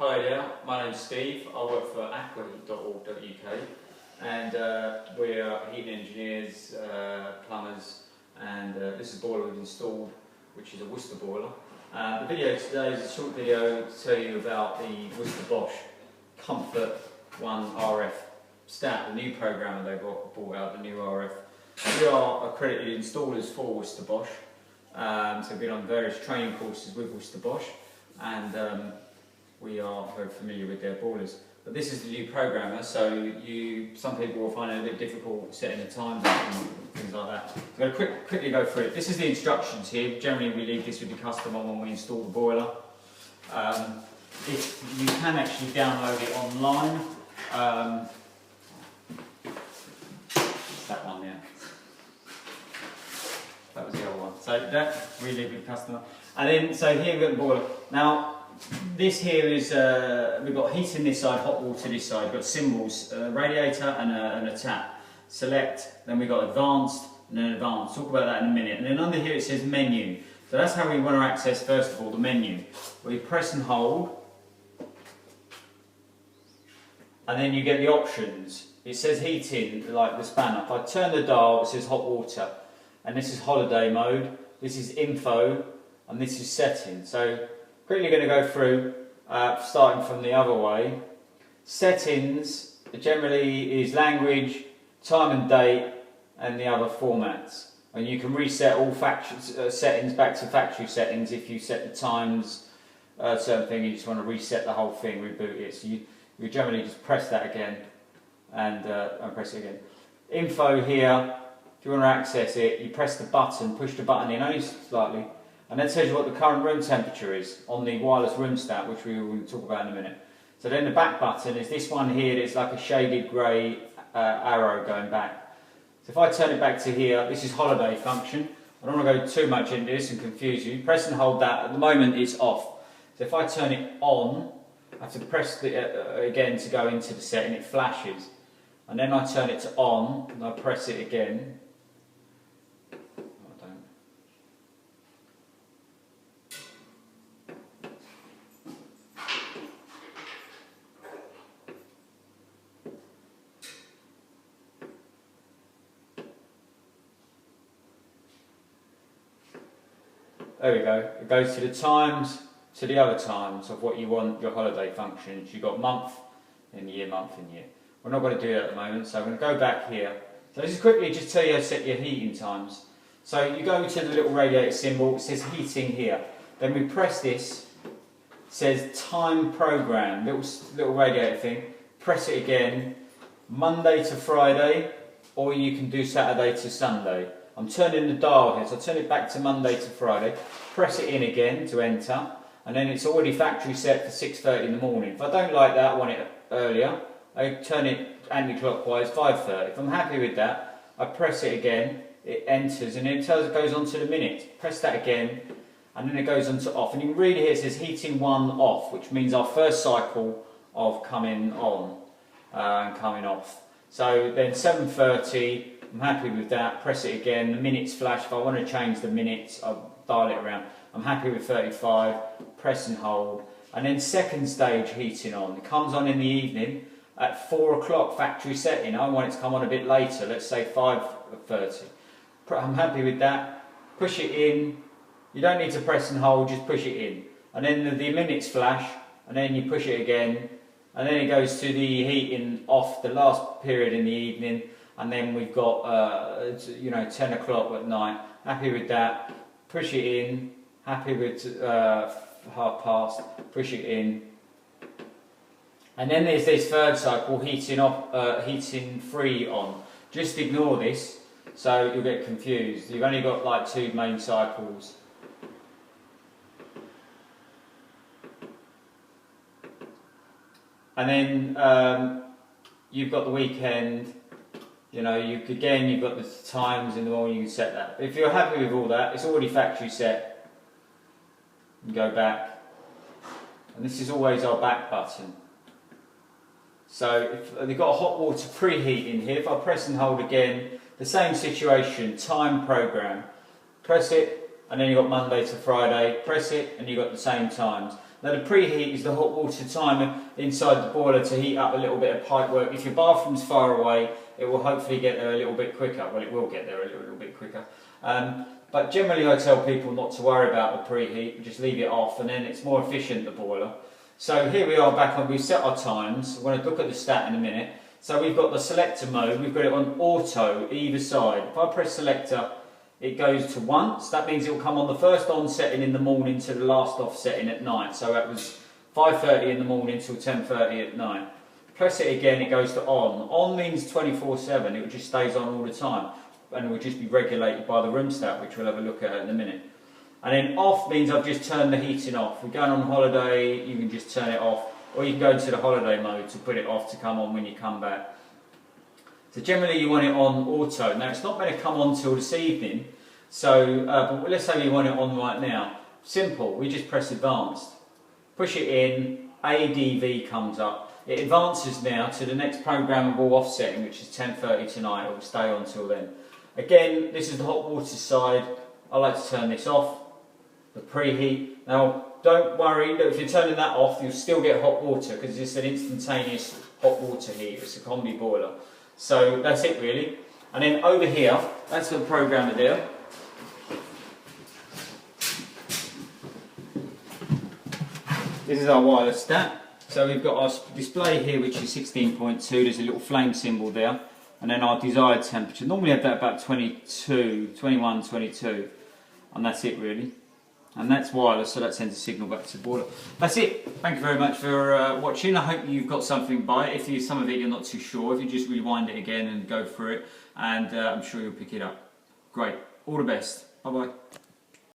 Hello there, my name's Steve. I work for aqua.org.uk and we are heating engineers, plumbers, and this is a boiler we've installed, which is a Worcester boiler. The video today is a short video to tell you about the Worcester Bosch Comfort 1 RF stat, the new programmer they brought out, the new RF. We are accredited installers for Worcester Bosch, so we've been on various training courses with Worcester Bosch, and we are very familiar with their boilers. But this is the new programmer, so some people will find it a bit difficult setting the times and things like that. So I'm going to quickly go through it. This is the instructions here. Generally we leave this with the customer when we install the boiler. If you can actually download it online. That one there. That was the other one. So that we leave with the customer. And then, so here we've got the boiler. Now, this here is, we've got heating this side, hot water this side, we've got symbols, radiator and a tap. Select, then we've got advanced and then advanced. Talk about that in a minute. And then under here it says menu. So that's how we want to access, first of all, the menu. We press and hold, and then you get the options. It says heating, like the spanner. If I turn the dial, it says hot water. And this is holiday mode, this is info, and this is settings. So quickly going to go through, starting from the other way. Settings generally is language, time and date, and the other formats. And you can reset all settings back to factory settings if you set the times, certain thing, you just want to reset the whole thing, reboot it. So you generally just press that again and press it again. Info here, if you want to access it, you press the button, push the button in only slightly, and that tells you what the current room temperature is on the wireless room stat, which we will talk about in a minute. So then the back button is this one here, it's like a shaded grey arrow going back. So if I turn it back to here, this is holiday function. I don't want to go too much into this and confuse you. Press and hold that. At the moment it's off. So if I turn it on, I have to press the, again to go into the setting, it flashes. And then I turn it to on, and I press it again. There we go, it goes to the times, to the other times of what you want your holiday functions. You've got month in year, month in year. We're not going to do that at the moment, so I'm going to go back here. So this is quickly just tell you how to set your heating times. So you go to the little radiator symbol, it says heating here. Then we press this, it says time program, little radiator thing. Press it again, Monday to Friday, or you can do Saturday to Sunday. I'm turning the dial here, so I turn it back to Monday to Friday, press it in again to enter, and then it's already factory set for 6:30 in the morning. If I don't like that, I want it earlier, I turn it anti-clockwise, 5:30. If I'm happy with that, I press it again, it enters, and then it goes on to the minutes. Press that again, and then it goes on to off. And you can read here, it says heating 1 off, which means our first cycle of coming on and coming off. So then 7:30, I'm happy with that, press it again, the minutes flash. If I want to change the minutes, I'll dial it around. I'm happy with 35, press and hold. And then second stage heating on. It comes on in the evening at 4 o'clock factory setting. I want it to come on a bit later, let's say 5:30. I'm happy with that, push it in. You don't need to press and hold, just push it in. And then the minutes flash, and then you push it again, and then it goes to the heating off, the last period in the evening. And then we've got, 10 o'clock at night. Happy with that. Push it in. Happy with past. Push it in. And then there's this third cycle, heating off, heating 3 on. Just ignore this, so you'll get confused. You've only got like 2 main cycles. And then you've got the weekend. You know, you've got the times in the morning, you can set that. But if you're happy with all that, it's already factory set. You go back. And this is always our back button. So if they've got a hot water preheat in here, if I press and hold again, the same situation, time program. Press it, and then you've got Monday to Friday. Press it, and you've got the same times. Now the preheat is the hot water timer inside the boiler to heat up a little bit of pipe work. If your bathroom's far away, it will hopefully get there a little bit quicker. Well, it will get there a little bit quicker. But generally I tell people not to worry about the preheat, just leave it off, and then it's more efficient, the boiler. So here we are back on, we've set our times. We're going to look at the stat in a minute. So we've got the selector mode, we've got it on auto either side. If I press selector, it goes to once. That means it will come on the first on setting in the morning to the last off setting at night. So that was 5:30 in the morning till 10:30 at night. Press it again, it goes to on. On means 24/7, it just stays on all the time. And it will just be regulated by the room stat, which we'll have a look at in a minute. And then off means I've just turned the heating off. We're going on holiday, you can just turn it off. Or you can go into the holiday mode to put it off to come on when you come back. So generally you want it on auto. Now it's not going to come on till this evening, so but let's say you want it on right now. Simple, we just press advanced. Push it in, ADV comes up. It advances now to the next programmable offsetting, which is 10:30 tonight. It will stay on till then. Again, this is the hot water side. I like to turn this off, the preheat. Now don't worry that if you're turning that off, you'll still get hot water because it's an instantaneous hot water heater. It's a combi boiler. So that's it really. And then over here, that's the programmer there. This is our wireless stat. So we've got our display here, which is 16.2. There's a little flame symbol there. And then our desired temperature. Normally I have that about 22, 21, 22. And that's it really. And that's wireless, so that sends a signal back to the boiler. That's it. Thank you very much for watching. I hope you've got something by it. If you, some of it you're not too sure, if you just rewind it again and go through it, and I'm sure you'll pick it up. Great. All the best. Bye-bye.